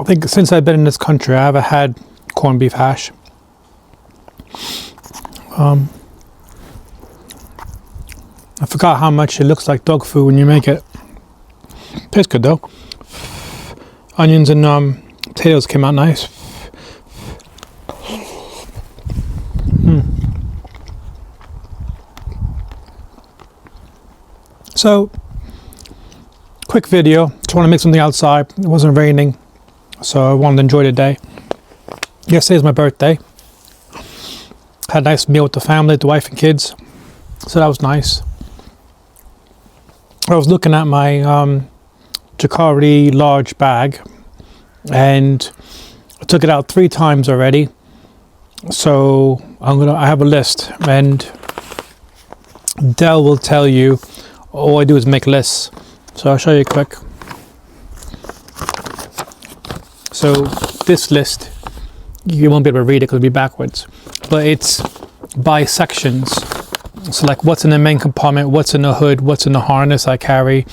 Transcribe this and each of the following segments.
think since I've been in this country, I haven't had corned beef hash. I forgot how much it looks like dog food when you make it. Tastes good though. Onions and potatoes came out nice. So, quick video. Just want to make something outside. It wasn't raining, so I wanted to enjoy the day. Yesterday's my birthday. Had a nice meal with the family, the wife and kids. So that was nice. I was looking at my Jacari large bag, and I took it out 3 times already. So I have a list, and Dell will tell you all I do is make lists. So I'll show you quick. So this list, you won't be able to read it because it'll be backwards, but it's by sections. So like what's in the main compartment, what's in the hood, what's in the harness I carry,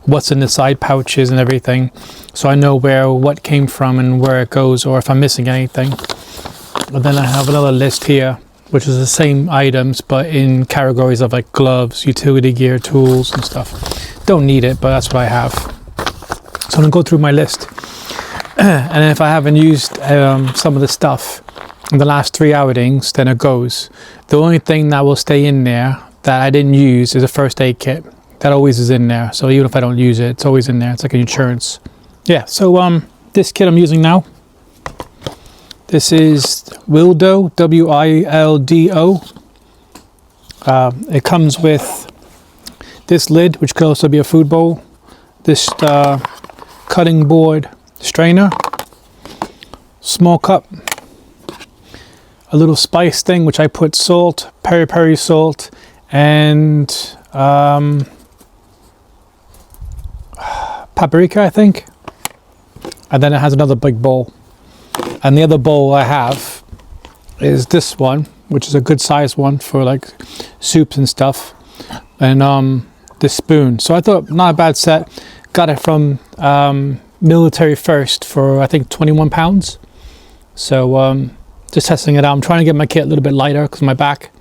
what's in the side pouches and everything. So I know what came from and where it goes, or if I'm missing anything. And then I have another list here, which is the same items, but in categories of like gloves, utility gear, tools and stuff. Don't need it, but that's what I have. So I'm gonna go through my list. And if I haven't used some of the stuff in the last 3 outings, then it goes. The only thing that will stay in there that I didn't use is a first aid kit. That always is in there. So even if I don't use it, it's always in there. It's like an insurance. Yeah, so this kit I'm using now. This is Wildo, W-I-L-D-O. It comes with this lid, which could also be a food bowl. This cutting board strainer, small cup, a little spice thing, which I put salt, peri-peri salt, and paprika, I think. And then it has another big bowl. And the other bowl I have is this one, which is a good size one for like soups and stuff. And this spoon. So I thought not a bad set. Got it from Military First for I think 21 pounds. So just testing it out. I'm trying to get my kit a little bit lighter because of my back.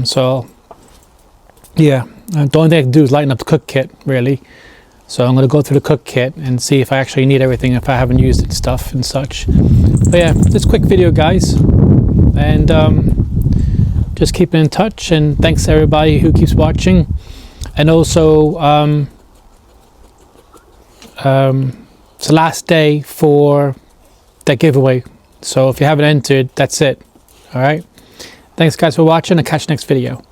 So yeah, the only thing I can do is lighten up the cook kit really. So I'm going to go through the cook kit and see if I actually need everything, if I haven't used it stuff and such. But yeah, this quick video guys, and just keeping in touch, and thanks to everybody who keeps watching. And also it's the last day for that giveaway, so if you haven't entered, that's it. All right, thanks guys for watching. I'll catch you next video.